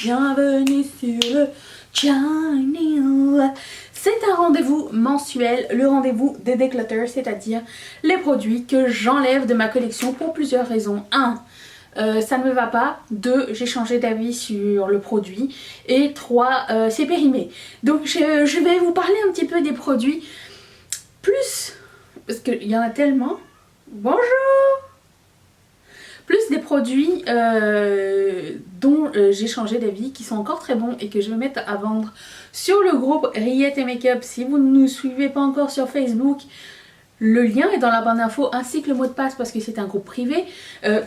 bienvenue sur le channel. C'est un rendez-vous mensuel, le rendez-vous des déclutters, c'est-à-dire les produits que j'enlève de ma collection pour plusieurs raisons. 1. Ça ne me va pas. 2. J'ai changé d'avis sur le produit. Et 3. C'est périmé. Donc je vais vous parler un petit peu des produits plus, parce qu'il y en a tellement. Bonjour! Plus des produits dont j'ai changé d'avis, qui sont encore très bons et que je vais mettre à vendre sur le groupe Riette et Make-up. Si vous ne nous suivez pas encore sur Facebook, le lien est dans la barre d'infos ainsi que le mot de passe parce que c'est un groupe privé.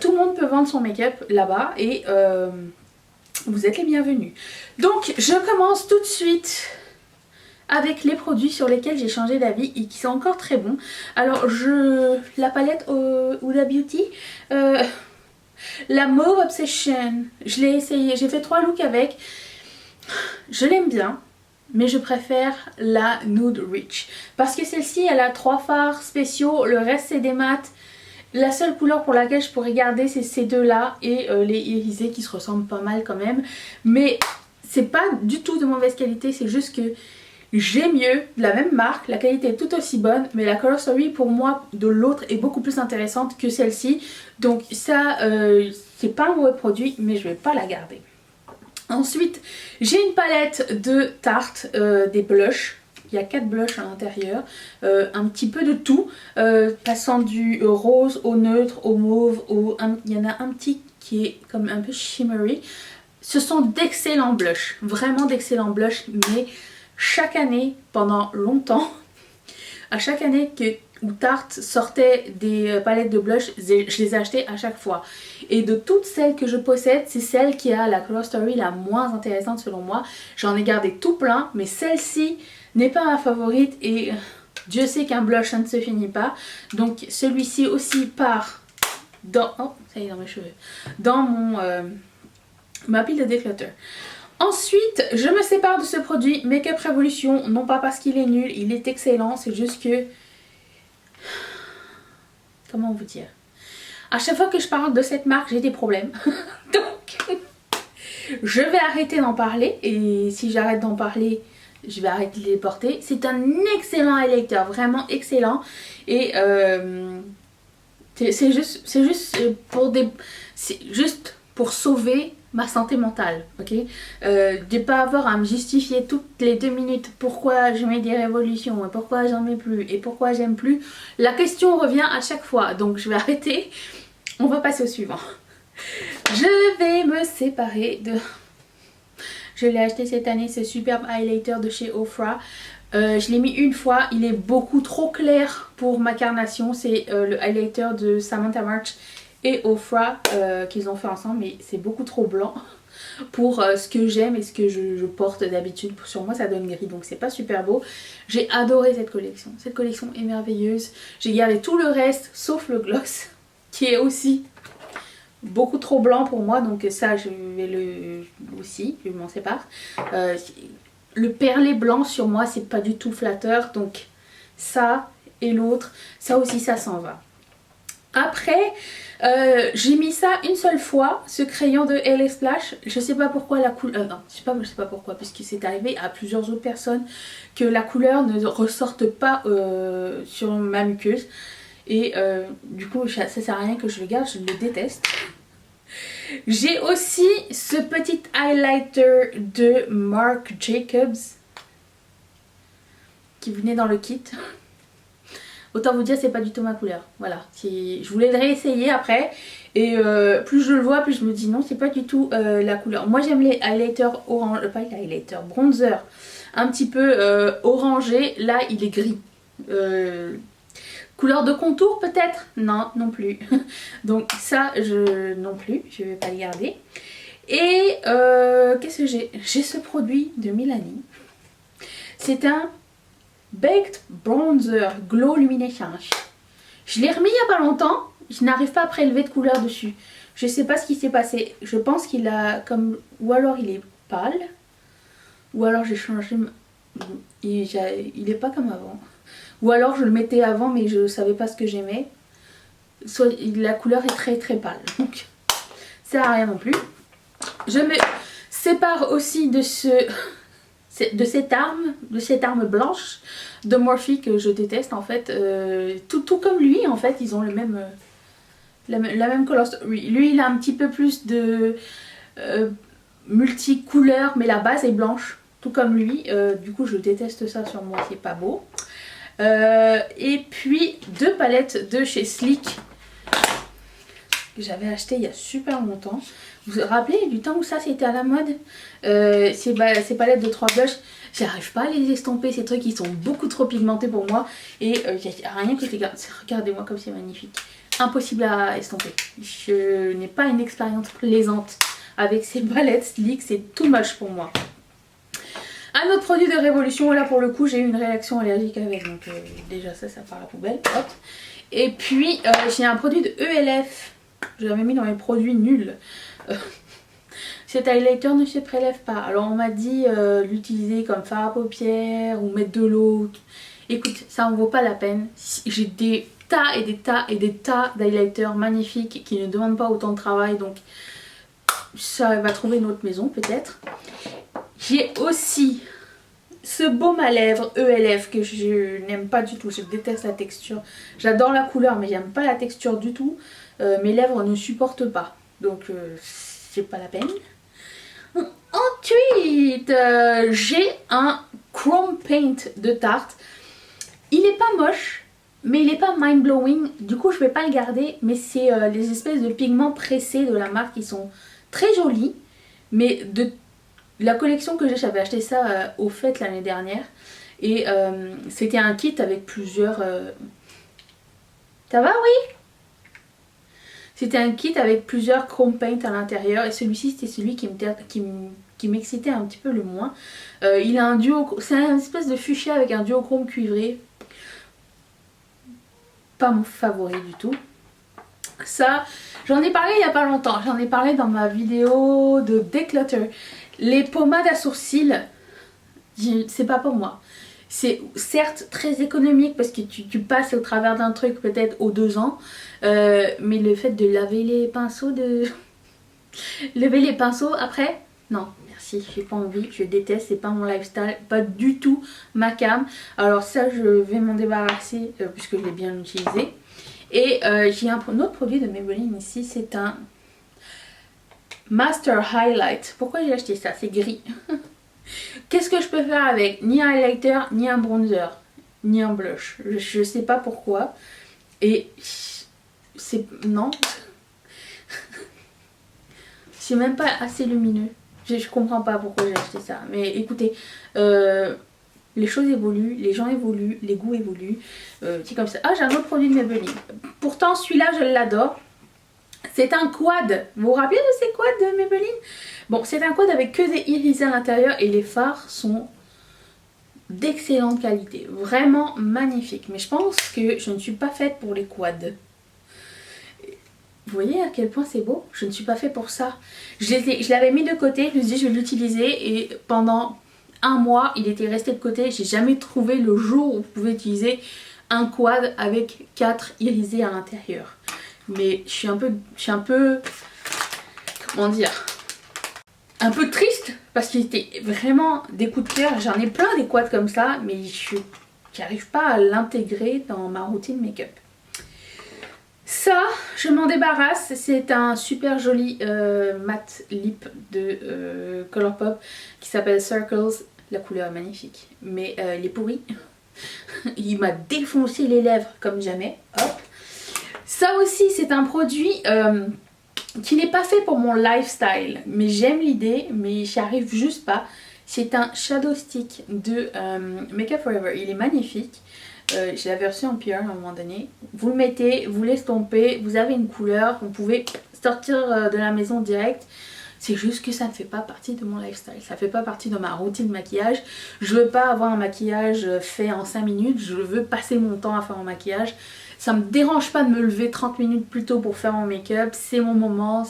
Tout le monde peut vendre son make-up là-bas et vous êtes les bienvenus. Donc je commence tout de suite avec les produits sur lesquels j'ai changé d'avis et qui sont encore très bons. Alors la palette Huda Beauty, la Mauve Obsession, je l'ai essayé, j'ai fait 3 looks avec. Je l'aime bien, mais je préfère la Nude Rich. Parce que celle-ci, elle a 3 fards spéciaux, le reste c'est des mats. La seule couleur pour laquelle je pourrais garder c'est ces deux-là et les irisés qui se ressemblent pas mal quand même. Mais c'est pas du tout de mauvaise qualité, c'est juste que j'ai mieux, de la même marque, la qualité est tout aussi bonne, mais la Color Story pour moi de l'autre est beaucoup plus intéressante que celle-ci. Donc ça, c'est pas un mauvais produit, mais je vais pas la garder. Ensuite, j'ai une palette de Tarte, des blushs. Il y a 4 blushs à l'intérieur, un petit peu de tout, passant du rose au neutre, au mauve, il y en a un petit qui est comme un peu shimmery. Ce sont d'excellents blushs, vraiment d'excellents blushs, mais chaque année, pendant longtemps, à chaque année où Tarte sortait des palettes de blush, je les achetais à chaque fois. Et de toutes celles que je possède, c'est celle qui a la Color Story la moins intéressante selon moi. J'en ai gardé tout plein, mais celle-ci n'est pas ma favorite et Dieu sait qu'un blush ça ne se finit pas. Donc celui-ci aussi part dans... Oh, ça y est, dans mes cheveux. Dans ma pile de déclutter. Ensuite, je me sépare de ce produit Make-up Revolution, non pas parce qu'il est nul, il est excellent, c'est juste que... Comment vous dire? À chaque fois que je parle de cette marque, j'ai des problèmes. Donc, je vais arrêter d'en parler et si j'arrête d'en parler, je vais arrêter de les porter. C'est un excellent highlighter, vraiment excellent. Et c'est juste pour sauver ma santé mentale, ok, de pas avoir à me justifier toutes les 2 minutes pourquoi je mets des révolutions et pourquoi j'en mets plus et pourquoi j'aime plus. La question revient à chaque fois, donc je vais arrêter. On va passer au suivant. Je vais me séparer de... Je l'ai acheté cette année, ce superbe highlighter de chez Ofra. Je l'ai mis une fois, il est beaucoup trop clair pour ma carnation. C'est le highlighter de Samantha March et Ofra qu'ils ont fait ensemble, mais c'est beaucoup trop blanc pour ce que j'aime et ce que je porte d'habitude. Sur moi ça donne gris, donc c'est pas super beau. J'ai adoré cette collection est merveilleuse. J'ai gardé tout le reste sauf le gloss qui est aussi beaucoup trop blanc pour moi, donc ça je vais je m'en sépare. Le perlé blanc sur moi c'est pas du tout flatteur, donc ça et l'autre, ça aussi ça s'en va. Après j'ai mis ça une seule fois, ce crayon de LA Splash. Je sais pas pourquoi la couleur... non, je sais pas pourquoi, puisque c'est arrivé à plusieurs autres personnes que la couleur ne ressorte pas sur ma muqueuse. Et du coup ça sert à rien que je le garde, je le déteste. J'ai aussi ce petit highlighter de Marc Jacobs qui venait dans le kit. Autant vous dire c'est pas du tout ma couleur, voilà. Je voulais le réessayer après et plus je le vois plus je me dis non c'est pas du tout la couleur. Moi j'aime les highlighters orange, pas les highlighters, bronzer un petit peu orangé, là il est gris. Couleur de contour peut-être? Non, non plus. Donc ça non plus, je vais pas le garder. Et qu'est-ce que j'ai? J'ai ce produit de Milani. C'est un Baked Bronzer Glow Luminescence. Je l'ai remis il n'y a pas longtemps. Je n'arrive pas à prélever de couleur dessus. Je sais pas ce qui s'est passé. Je pense qu'il a comme... Ou alors il est pâle. Ou alors j'ai changé... Il est pas comme avant. Ou alors je le mettais avant mais je savais pas ce que j'aimais. Soit la couleur est très très pâle. Donc ça sert à rien non plus. C'est sépare aussi de cette arme blanche de Morphe que je déteste en fait. Tout comme lui en fait, ils ont le même, la même couleur. Lui il a un petit peu plus de multicouleurs, mais la base est blanche, tout comme lui. Du coup je déteste ça sur moi, c'est pas beau. Et puis 2 palettes de chez Sleek que j'avais acheté il y a super longtemps. Vous vous rappelez du temps où ça c'était à la mode, ces palettes de 3 blushs, j'arrive pas à les estomper, ces trucs ils sont beaucoup trop pigmentés pour moi. Et y a rien que je les garde. Regardez-moi comme c'est magnifique. Impossible à estomper. Je n'ai pas une expérience plaisante avec ces palettes Sleek, c'est too much pour moi. Un autre produit de Révolution, là pour le coup j'ai eu une réaction allergique avec, donc déjà ça part à la poubelle. Hop. Et puis j'ai un produit de ELF, je l'avais mis dans les produits nuls. Cet highlighter ne se prélève pas. Alors on m'a dit l'utiliser comme fard à paupières ou mettre de l'eau. Écoute, ça en vaut pas la peine. J'ai des tas et des tas et des tas d'highlighters magnifiques qui ne demandent pas autant de travail, donc ça va trouver une autre maison peut-être. J'ai aussi ce baume à lèvres ELF que je n'aime pas du tout, je déteste la texture. J'adore la couleur mais j'aime pas la texture du tout. Mes lèvres ne supportent pas, donc c'est pas la peine. Ensuite, j'ai un Chrome Paint de Tarte. Il est pas moche, mais il est pas mind blowing, du coup je vais pas le garder. Mais c'est les espèces de pigments pressés de la marque qui sont très jolis, mais de la collection que j'avais acheté ça au fêtes l'année dernière. Et c'était un kit avec plusieurs... Ça va, oui? C'était un kit avec plusieurs chrome paint à l'intérieur. Et celui-ci, c'était celui qui m'excitait un petit peu le moins. Il a un duo... C'est un espèce de fuchsia avec un duochrome cuivré. Pas mon favori du tout. Ça, j'en ai parlé il n'y a pas longtemps. J'en ai parlé dans ma vidéo de Declutter. Les pommades à sourcils, c'est pas pour moi. C'est certes très économique parce que tu passes au travers d'un truc peut-être aux 2 ans. Mais le fait de laver les pinceaux, lever les pinceaux après, non, merci, j'ai pas envie, je déteste, c'est pas mon lifestyle, pas du tout ma cam. Alors ça je vais m'en débarrasser puisque je l'ai bien utilisé. Et j'ai un autre produit de Maybelline ici, c'est un Master Highlight. Pourquoi j'ai acheté ça? C'est gris. Qu'est-ce que je peux faire avec? Ni un highlighter, ni un bronzer, ni un blush. Je sais pas pourquoi. Et c'est... non. C'est même pas assez lumineux. Je comprends pas pourquoi j'ai acheté ça. Mais écoutez, les choses évoluent, les gens évoluent, les goûts évoluent. C'est comme ça. Ah, j'ai un autre produit de Maybelline. Pourtant, celui-là, je l'adore. C'est un quad. Vous vous rappelez de ces quads de Maybelline? Bon, c'est un quad avec que des irisés à l'intérieur et les fards sont d'excellente qualité. Vraiment magnifiques. Mais je pense que je ne suis pas faite pour les quads. Vous voyez à quel point c'est beau? Je ne suis pas faite pour ça. Je l'avais mis de côté, je me suis dit je vais l'utiliser et pendant 1 mois il était resté de côté. J'ai jamais trouvé le jour où vous pouvez utiliser un quad avec 4 irisés à l'intérieur. Mais je suis un peu, comment dire, un peu triste parce qu'il était vraiment des coups de cœur. J'en ai plein des quads comme ça, mais je n'arrive pas à l'intégrer dans ma routine make-up. Ça, je m'en débarrasse. C'est un super joli matte lip de Colourpop qui s'appelle Circles. La couleur est magnifique, mais il est pourri. Il m'a défoncé les lèvres comme jamais. Hop. Ça aussi, c'est un produit qui n'est pas fait pour mon lifestyle, mais j'aime l'idée, mais j'y arrive juste pas. C'est un Shadow Stick de Make Up For Ever. Il est magnifique. Je l'avais reçu en PR à un moment donné. Vous le mettez, vous l'estompez, vous avez une couleur, vous pouvez sortir de la maison direct. C'est juste que ça ne fait pas partie de mon lifestyle, ça ne fait pas partie de ma routine de maquillage. Je veux pas avoir un maquillage fait en 5 minutes, je veux passer mon temps à faire mon maquillage. Ça me dérange pas de me lever 30 minutes plus tôt pour faire mon make-up. C'est mon moment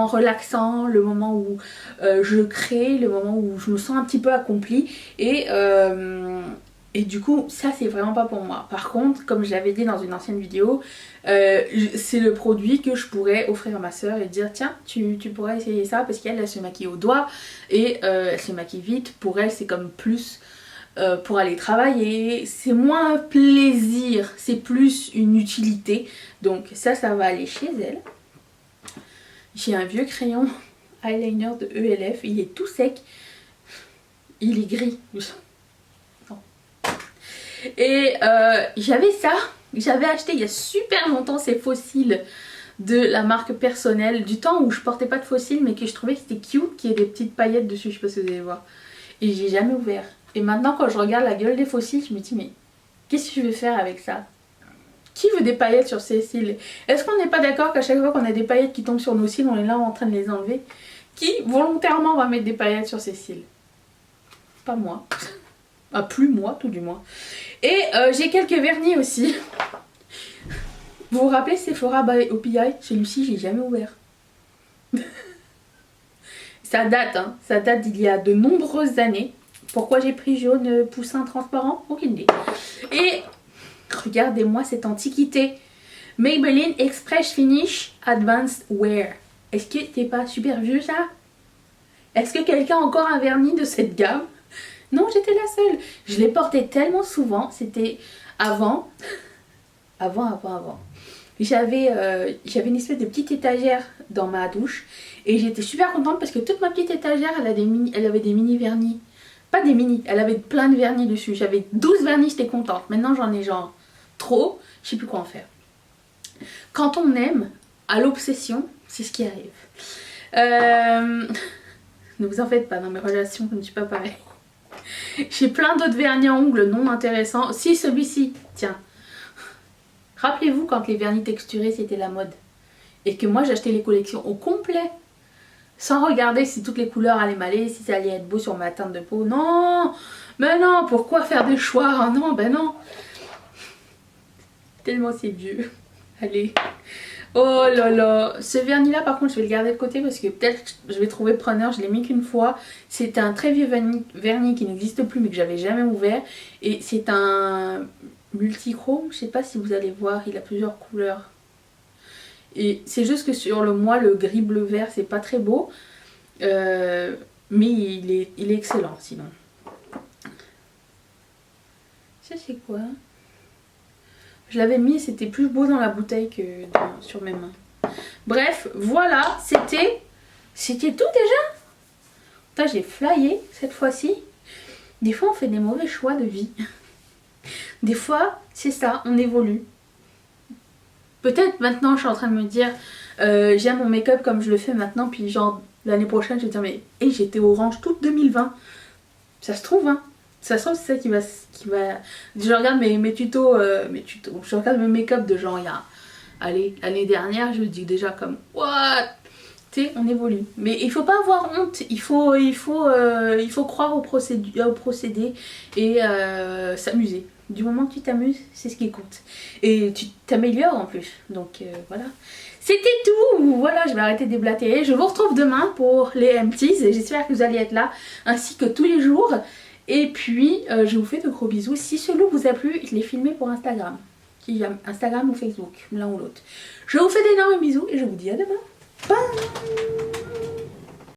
relaxant, le moment où je crée, le moment où je me sens un petit peu accomplie. Et Et du coup, ça c'est vraiment pas pour moi. Par contre, comme je l'avais dit dans une ancienne vidéo, c'est le produit que je pourrais offrir à ma soeur et dire tiens, tu pourrais essayer ça parce qu'elle elle se maquille au doigt et elle se maquille vite. Pour elle, c'est comme plus pour aller travailler. C'est moins un plaisir, c'est plus une utilité. Donc ça va aller chez elle. J'ai un vieux crayon eyeliner de ELF, il est tout sec. Il est gris. Et j'avais ça, j'avais acheté il y a super longtemps ces fossiles de la marque personnelle, du temps où je portais pas de fossiles mais que je trouvais que c'était cute, qu'il y ait des petites paillettes dessus, je sais pas si vous allez voir. Et j'ai jamais ouvert. Et maintenant quand je regarde la gueule des fossiles, je me dis mais qu'est-ce que je vais faire avec ça? Qui veut des paillettes sur ses cils? Est-ce qu'on n'est pas d'accord qu'à chaque fois qu'on a des paillettes qui tombent sur nos cils, on est là en train de les enlever? Qui volontairement va mettre des paillettes sur ses cils? Pas moi. Ah, plus moi, tout du moins. Et j'ai quelques vernis aussi. Vous vous rappelez Sephora by OPI? Celui-ci, j'ai jamais ouvert. Ça date, hein. Ça date d'il y a de nombreuses années. Pourquoi j'ai pris jaune poussin transparent? Aucune idée. Et regardez-moi cette antiquité. Maybelline Express Finish Advanced Wear. Est-ce que c'est pas super vieux ça? Est-ce que quelqu'un a encore un vernis de cette gamme? Non, j'étais la seule. Je l'ai porté tellement souvent. C'était avant. Avant. J'avais une espèce de petite étagère dans ma douche. Et j'étais super contente parce que toute ma petite étagère, elle avait des mini vernis. Pas des mini, elle avait plein de vernis dessus. J'avais 12 vernis, j'étais contente. Maintenant j'en ai genre trop. Je sais plus quoi en faire. Quand on aime à l'obsession, c'est ce qui arrive. Ne vous en faites pas, dans mes relations, je ne suis pas pareil. J'ai plein d'autres vernis à ongles non intéressants. Si, celui-ci, tiens. Rappelez-vous quand les vernis texturés c'était la mode. Et que moi j'achetais les collections au complet. Sans regarder si toutes les couleurs allaient m'aller, si ça allait être beau sur ma teinte de peau. Non! Mais non, pourquoi faire des choix? Non, ben non. Tellement c'est vieux. Allez. Oh là là. Ce vernis là par contre je vais le garder de côté parce que peut-être je vais trouver preneur. Je l'ai mis qu'une fois. C'est un très vieux vernis qui n'existe plus mais que j'avais jamais ouvert. Et c'est un multichrome. Je sais pas si vous allez voir. Il a plusieurs couleurs. Et c'est juste que sur moi le gris bleu vert c'est pas très beau. Mais il est excellent sinon. Ça c'est quoi? Je l'avais mis, c'était plus beau dans la bouteille que sur mes mains. Bref, voilà, c'était tout déjà. Putain, j'ai flyé cette fois-ci. Des fois, on fait des mauvais choix de vie. Des fois, c'est ça, on évolue. Peut-être maintenant, je suis en train de me dire, j'aime mon make-up comme je le fais maintenant, puis genre, l'année prochaine, je vais dire, mais hey, j'étais orange toute 2020. Ça se trouve, hein. Ça se trouve, c'est ça qui va... Je regarde mes tutos, je regarde mes make-up de genre, il y a... Allez, l'année dernière, je dis déjà comme, what? Tu sais, on évolue. Mais il faut pas avoir honte, il faut croire au procédé et s'amuser. Du moment que tu t'amuses, c'est ce qui compte. Et tu t'améliores en plus. Donc voilà. C'était tout. Voilà, je vais arrêter de déblatérer. Je vous retrouve demain pour les empties. J'espère que vous allez être là, ainsi que tous les jours. Et puis, je vous fais de gros bisous. Si ce look vous a plu, je l'ai filmé pour Instagram. Instagram ou Facebook, l'un ou l'autre. Je vous fais d'énormes bisous et je vous dis à demain. Bye!